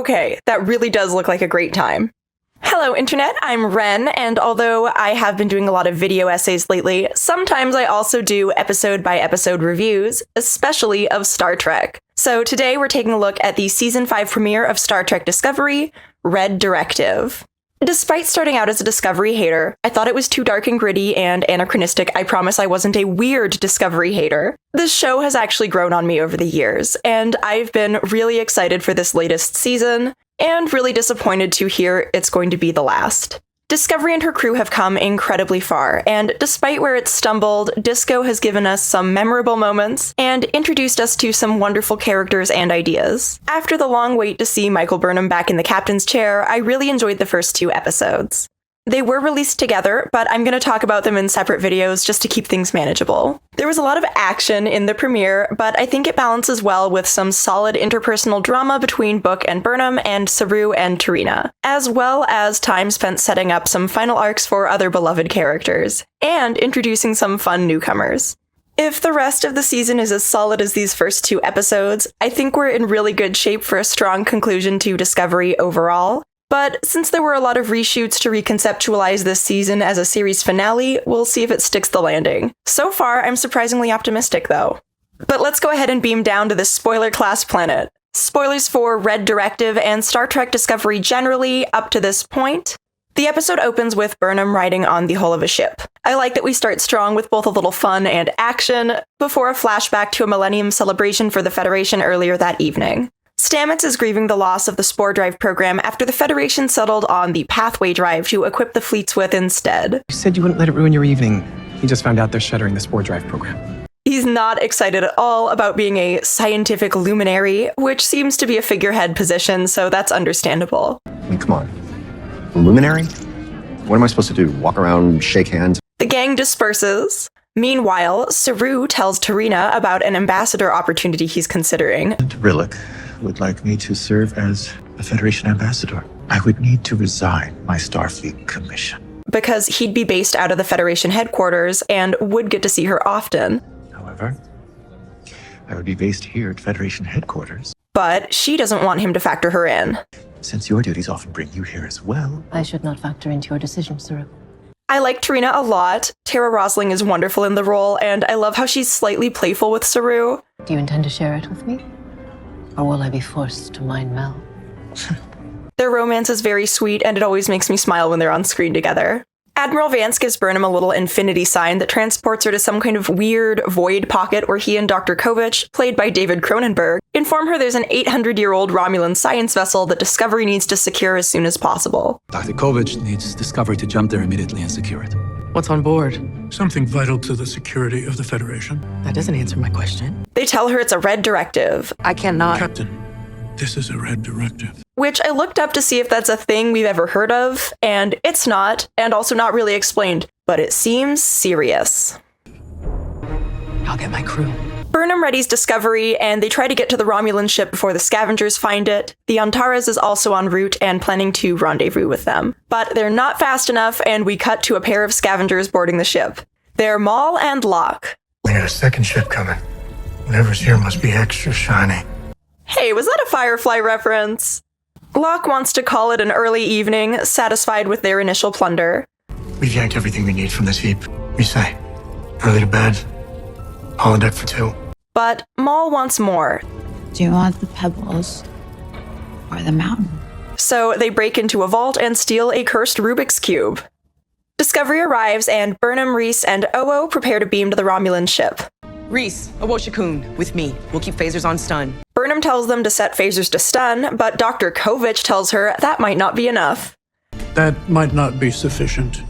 Okay, that really does look like a great time. Hello, Internet, I'm Ren, and although I have been doing a lot of video essays lately, sometimes I also do episode-by-episode reviews, especially of Star Trek. So today we're taking a look at the Season 5 premiere of Star Trek Discovery, Red Directive. Despite starting out as a Discovery hater, I thought it was too dark and gritty and anachronistic. I promise I wasn't a weird Discovery hater. This show has actually grown on me over the years, and I've been really excited for this latest season, and really disappointed to hear it's going to be the last. Discovery and her crew have come incredibly far, and despite where it's stumbled, Disco has given us some memorable moments and introduced us to some wonderful characters and ideas. After the long wait to see Michael Burnham back in the captain's chair, I really enjoyed the first 2 episodes. They were released together, but I'm going to talk about them in separate videos just to keep things manageable. There was a lot of action in the premiere, but I think it balances well with some solid interpersonal drama between Book and Burnham and Saru and Tarina, as well as time spent setting up some final arcs for other beloved characters, and introducing some fun newcomers. If the rest of the season is as solid as these first 2 episodes, I think we're in really good shape for a strong conclusion to Discovery overall. But since there were a lot of reshoots to reconceptualize this season as a series finale, we'll see if it sticks the landing. So far, I'm surprisingly optimistic, though. But let's go ahead and beam down to this spoiler-class planet. Spoilers for Red Directive and Star Trek Discovery generally, up to this point. The episode opens with Burnham riding on the hull of a ship. I like that we start strong with both a little fun and action, before a flashback to a Millennium celebration for the Federation earlier that evening. Stamets is grieving the loss of the Spore Drive program after the Federation settled on the Pathway Drive to equip the fleets with instead. You said you wouldn't let it ruin your evening. You just found out they're shuttering the Spore Drive program. He's not excited at all about being a scientific luminary, which seems to be a figurehead position, so that's understandable. I mean, come on. A luminary? What am I supposed to do? Walk around, shake hands? The gang disperses. Meanwhile, Saru tells Tarina about an ambassador opportunity he's considering. Rillick would like me to serve as a Federation ambassador. I would need to resign my Starfleet commission. Because he'd be based out of the Federation headquarters and would get to see her often. However, I would be based here at Federation headquarters. But she doesn't want him to factor her in. Since your duties often bring you here as well. I should not factor into your decision, Saru. I like Tarina a lot. Tara Rosling is wonderful in the role, and I love how she's slightly playful with Saru. Do you intend to share it with me? Or will I be forced to mind Mel? Their romance is very sweet, and it always makes me smile when they're on screen together. Admiral Vance gives Burnham a little infinity sign that transports her to some kind of weird void pocket where he and Dr. Kovich, played by David Cronenberg, inform her there's an 800-year-old Romulan science vessel that Discovery needs to secure as soon as possible. Dr. Kovich needs Discovery to jump there immediately and secure it. What's on board? Something vital to the security of the Federation. That doesn't answer my question. They tell her it's a Red Directive. I cannot. Captain, this is a Red Directive. Which I looked up to see if that's a thing we've ever heard of, and it's not, and also not really explained, but it seems serious. I'll get my crew. Burnham readies Discovery, and they try to get to the Romulan ship before the scavengers find it. The Antares is also en route and planning to rendezvous with them. But they're not fast enough, and we cut to a pair of scavengers boarding the ship. They're Maul and Locke. We got a second ship coming. Whatever's here must be extra shiny. Hey, was that a Firefly reference? Locke wants to call it an early evening, satisfied with their initial plunder. We've yanked everything we need from this heap. We say, early to bed, holodeck for 2. But Maul wants more. Do you want the pebbles or the mountain? So they break into a vault and steal a cursed Rubik's Cube. Discovery arrives, and Burnham, Reese, and Owo prepare to beam to the Romulan ship. Reese, Awoshikun, with me. We'll keep phasers on stun. Burnham tells them to set phasers to stun, but Dr. Kovich tells her that might not be enough. That might not be sufficient.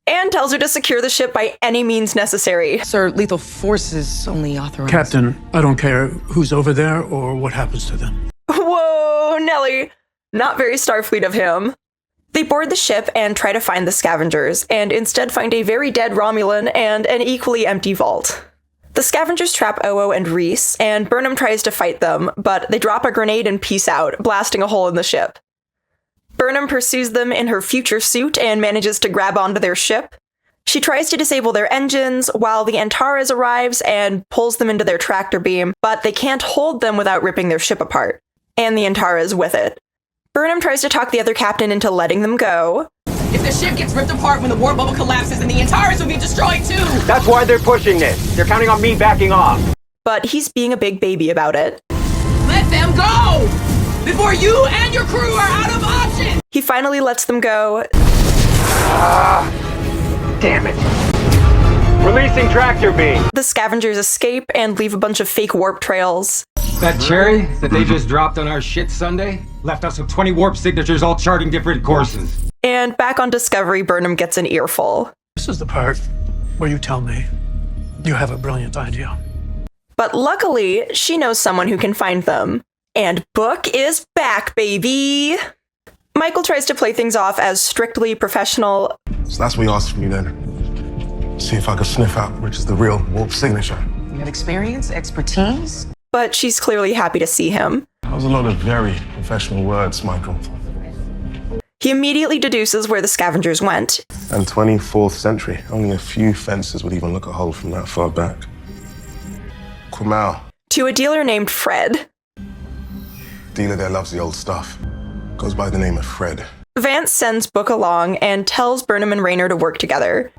And tells her to secure the ship by any means necessary. Sir, lethal force is only authorized. Captain, I don't care who's over there or what happens to them. Whoa, Nelly. Not very Starfleet of him. They board the ship and try to find the scavengers, and instead find a very dead Romulan and an equally empty vault. The scavengers trap Owo and Reese, and Burnham tries to fight them, but they drop a grenade and peace out, blasting a hole in the ship. Burnham pursues them in her future suit and manages to grab onto their ship. She tries to disable their engines while the Antares arrives and pulls them into their tractor beam, but they can't hold them without ripping their ship apart. and the Antares with it. Burnham tries to talk the other captain into letting them go. If the ship gets ripped apart when the warp bubble collapses, then the Antares will be destroyed too! That's why they're pushing this. They're counting on me backing off. But he's being a big baby about it. Let them go! Before you and your crew are out of options! He finally lets them go. Damn it. Releasing tractor beam. The scavengers escape and leave a bunch of fake warp trails. That cherry that they just dropped on our shit Sunday left us with 20 warp signatures all charting different courses. And back on Discovery, Burnham gets an earful. This is the part where you tell me you have a brilliant idea. But luckily, she knows someone who can find them. And Book is back, baby! Michael tries to play things off as strictly professional. So that's what we asked from you then. See if I could sniff out which is the real warp signature. You have experience, expertise? But she's clearly happy to see him. That was a lot of very professional words, Michael. He immediately deduces where the scavengers went. And 24th century, only a few fences would even look a hole from that far back. Kumau. To a dealer named Fred. Dealer there loves the old stuff. Goes by the name of Fred. Vance sends Book along and tells Burnham and Raynor to work together.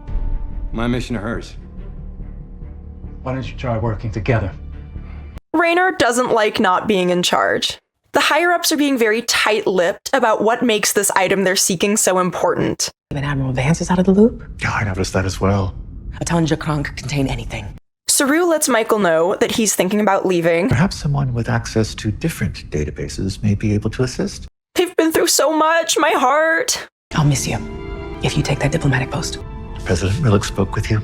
My mission or hers? Why don't you try working together? Raynor doesn't like not being in charge. The higher-ups are being very tight-lipped about what makes this item they're seeking so important. Even Admiral Vance is out of the loop? Yeah, I noticed that as well. A Tanjakron could contain anything. Saru lets Michael know that he's thinking about leaving. Perhaps someone with access to different databases may be able to assist. They've been through so much, my heart. I'll miss you if you take that diplomatic post. President Rillick spoke with you.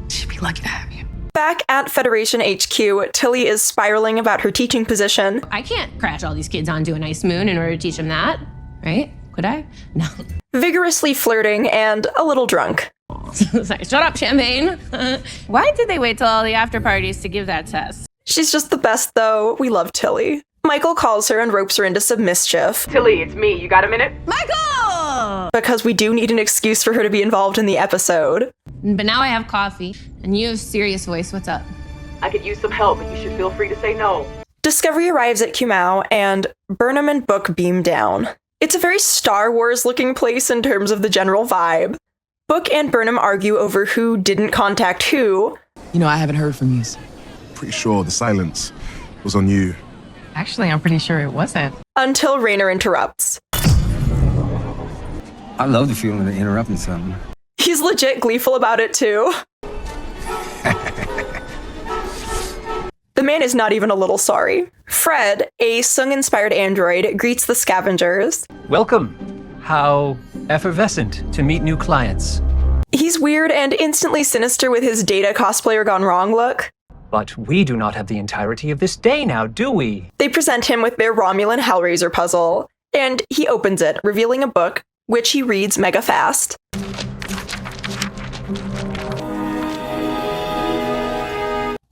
She'd be lucky to have you. Back at Federation HQ, Tilly is spiraling about her teaching position. I can't crash all these kids onto an ice moon in order to teach them that, right? Could I? No. Vigorously flirting and a little drunk. Sorry, shut up, Champagne. Why did they wait till all the after parties to give that test? She's just the best, though. We love Tilly. Michael calls her and ropes her into some mischief. Tilly, it's me. You got a minute? Michael! Because we do need an excuse for her to be involved in the episode. But now I have coffee, and you have serious voice. What's up? I could use some help, but you should feel free to say no. Discovery arrives at Kumau, and Burnham and Book beam down. It's a very Star Wars-looking place in terms of the general vibe. Book and Burnham argue over who didn't contact who. You know, I haven't heard from you. Pretty sure the silence was on you. Actually, I'm pretty sure it wasn't. Until Raynor interrupts. I love the feeling of interrupting something. He's legit gleeful about it, too. The man is not even a little sorry. Fred, a Sung-inspired android, greets the scavengers. Welcome. How effervescent to meet new clients. He's weird and instantly sinister with his Data cosplayer gone wrong look. But we do not have the entirety of this day now, do we? They present him with their Romulan Hellraiser puzzle, and he opens it, revealing a book, which he reads mega fast.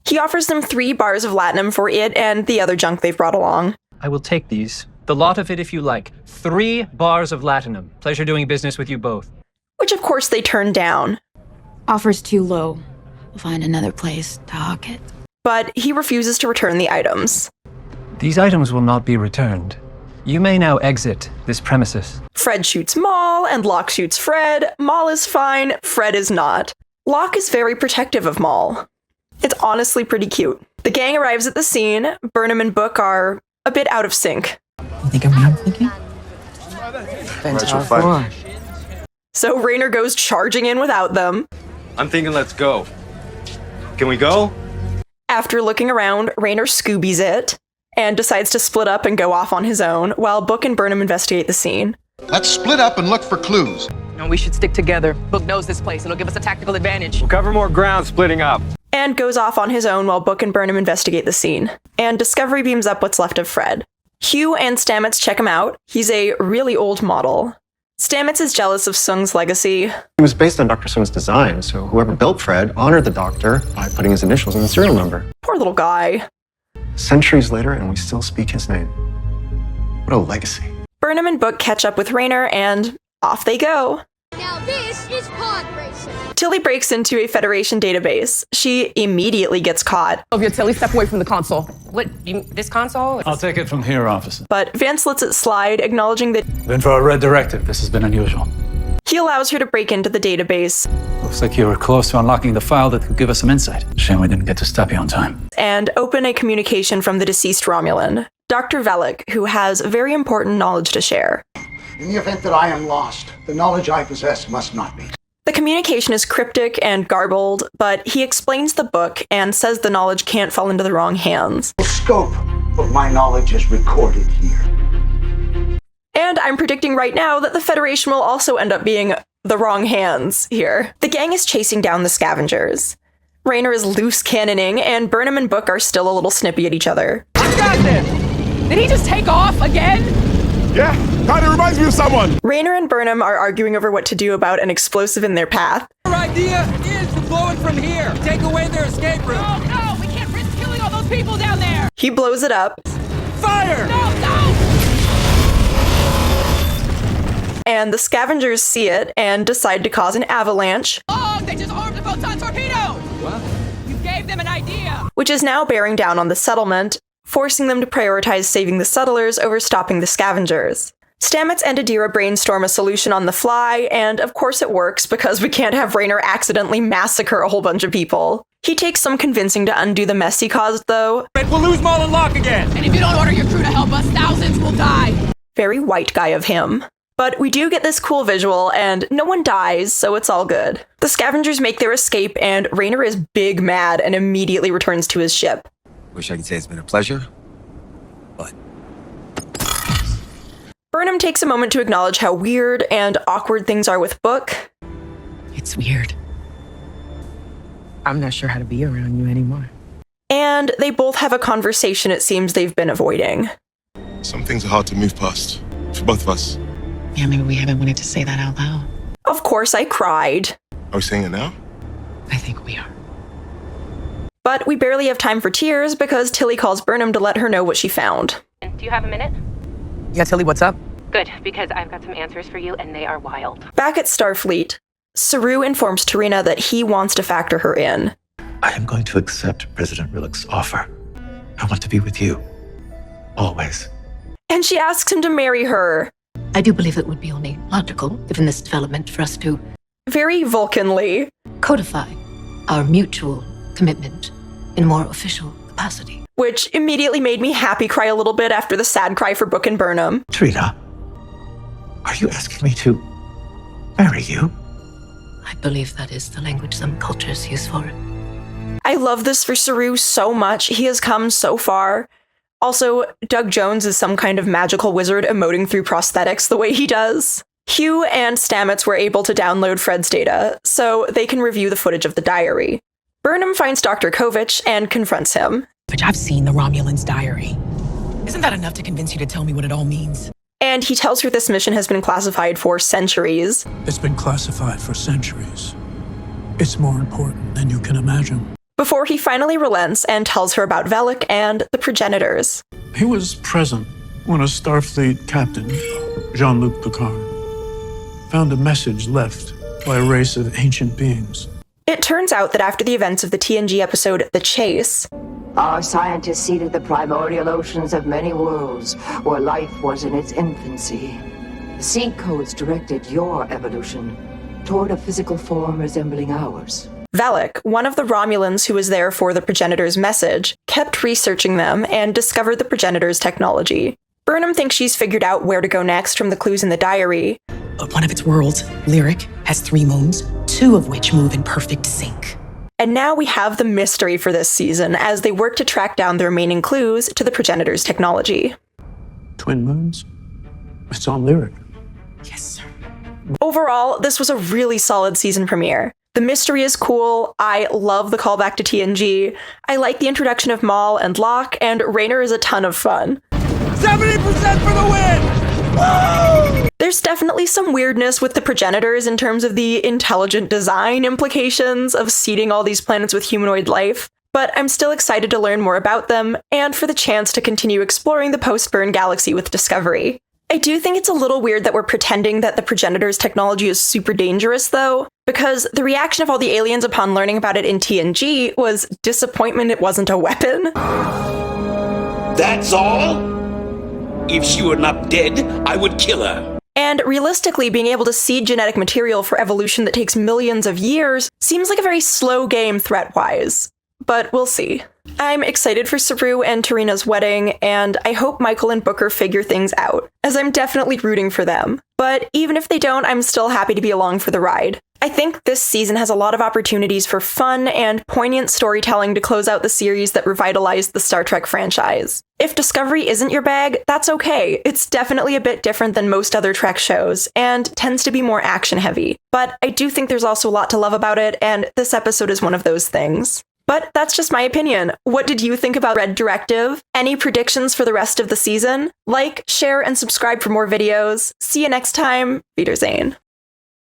He offers them 3 bars of latinum for it and the other junk they've brought along. I will take these. The lot of it if you like. 3 bars of latinum. Pleasure doing business with you both. Which of course they turn down. Offer's too low. We'll find another place to hawk it. But he refuses to return the items. These items will not be returned. You may now exit this premises. Fred shoots Maul, and Locke shoots Fred. Maul is fine, Fred is not. Locke is very protective of Maul. It's honestly pretty cute. The gang arrives at the scene. Burnham and Book are a bit out of sync. You think I'm what I'm thinking? So Raynor goes charging in without them. I'm thinking let's go. Can we go? After looking around, Raynor Scoobies it and decides to split up and go off on his own while Book and Burnham investigate the scene. Let's split up and look for clues. No, we should stick together. Book knows this place. It'll give us a tactical advantage. We'll cover more ground splitting up. And goes off on his own while Book and Burnham investigate the scene. And Discovery beams up what's left of Fred. Hugh and Stamets check him out. He's a really old model. Stamets is jealous of Sung's legacy. It was based on Dr. Sung's design, so whoever built Fred honored the doctor by putting his initials in the serial number. Poor little guy. Centuries later, and we still speak his name. What a legacy. Burnham and Book catch up with Raynor, and off they go. Now this is pod racing. Tilly breaks into a Federation database. She immediately gets caught. Of your Tilly, step away from the console. What, this console? I'll take it from here, officer. But Vance lets it slide, acknowledging that Been for a red directive. This has been unusual. he allows her to break into the database Looks like you were close to unlocking the file that could give us some insight. Shame we didn't get to stop you on time. and open a communication from the deceased Romulan, Dr. Velik, who has very important knowledge to share. In the event that I am lost, the knowledge I possess must not be. The communication is cryptic and garbled, but he explains the book and says the knowledge can't fall into the wrong hands. The scope of my knowledge is recorded here. And I'm predicting right now that the Federation will also end up being the wrong hands here. The gang is chasing down the scavengers. Raynor is loose cannoning, and Burnham and Book are still a little snippy at each other. I got this! Did he just take off again? Yeah, kinda reminds me of someone. Raynor and Burnham are arguing over what to do about an explosive in their path. Our idea is to blow it from here. Take away their escape route. No, we can't risk killing all those people down there! He blows it up, Fire! No! and the scavengers see it and decide to cause an avalanche, Oh, they just armed a photon torpedo! What? You gave them an idea! which is now bearing down on the settlement, forcing them to prioritize saving the settlers over stopping the scavengers. Stamets and Adira brainstorm a solution on the fly, and of course it works because we can't have Raynor accidentally massacre a whole bunch of people. He takes some convincing to undo the mess he caused, though. We'll lose Maul and Locke again! And if you don't order your crew to help us, thousands will die! Very white guy of him. But we do get this cool visual, and no one dies, so it's all good. The scavengers make their escape, and Raynor is big mad and immediately returns to his ship. Wish I could say it's been a pleasure, but... Burnham takes a moment to acknowledge how weird and awkward things are with Book. It's weird. I'm not sure how to be around you anymore. And they both have a conversation it seems they've been avoiding. Some things are hard to move past, for both of us. Yeah, maybe we haven't wanted to say that out loud. Of course, I cried. Are we saying it now? I think we are. But we barely have time for tears because Tilly calls Burnham to let her know what she found. Do you have a minute? Yeah, Tilly, what's up? Good, because I've got some answers for you, and they are wild. Back at Starfleet, Saru informs Tarina that he wants to factor her in. I am going to accept President Rillick's offer. I want to be with you. Always. And she asks him to marry her. I do believe it would be only logical, given this development, for us to very Vulcanly codify our mutual commitment in a more official capacity. Which immediately made me happy cry a little bit after the sad cry for Book and Burnham. Trina, are you asking me to marry you? I believe that is the language some cultures use for it. I love this for Saru so much. He has come so far. Also, Doug Jones is some kind of magical wizard emoting through prosthetics the way he does. Hugh and Stamets were able to download Fred's data, so they can review the footage of the diary. Burnham finds Dr. Kovich and confronts him. I've seen the Romulan's diary. Isn't that enough to convince you to tell me what it all means? And he tells her this mission has been classified for centuries. It's been classified for centuries. It's more important than you can imagine. Before he finally relents and tells her about Velik and the progenitors. He was present when a Starfleet captain, Jean-Luc Picard, found a message left by a race of ancient beings. It turns out that after the events of the TNG episode The Chase, our scientists seeded the primordial oceans of many worlds where life was in its infancy. The seed codes directed your evolution toward a physical form resembling ours. Velik, one of the Romulans who was there for the progenitors' message, kept researching them and discovered the progenitors' technology. Burnham thinks she's figured out where to go next from the clues in the diary. One of its worlds, Lyric, has 3 moons, 2 of which move in perfect sync. And now we have the mystery for this season as they work to track down the remaining clues to the progenitors' technology. Twin moons? It's on Lyric. Yes, sir. Overall, this was a really solid season premiere. The mystery is cool, I love the callback to TNG, I like the introduction of Maul and Locke, and Raynor is a ton of fun. 70% for the win! Woo! There's definitely some weirdness with the progenitors in terms of the intelligent design implications of seeding all these planets with humanoid life, but I'm still excited to learn more about them, and for the chance to continue exploring the post-burn galaxy with Discovery. I do think it's a little weird that we're pretending that the progenitor's technology is super dangerous, though, because the reaction of all the aliens upon learning about it in TNG was disappointment it wasn't a weapon. That's all? If she were not dead, I would kill her. And realistically, being able to seed genetic material for evolution that takes millions of years seems like a very slow game threat-wise. But we'll see. I'm excited for Saru and Tarina's wedding, and I hope Michael and Booker figure things out, as I'm definitely rooting for them. But even if they don't, I'm still happy to be along for the ride. I think this season has a lot of opportunities for fun and poignant storytelling to close out the series that revitalized the Star Trek franchise. If Discovery isn't your bag, that's okay. It's definitely a bit different than most other Trek shows, and tends to be more action-heavy. But I do think there's also a lot to love about it, and this episode is one of those things. But that's just my opinion. What did you think about Red Directive? Any predictions for the rest of the season? Like, share, and subscribe for more videos. See you next time. Wiedersehen.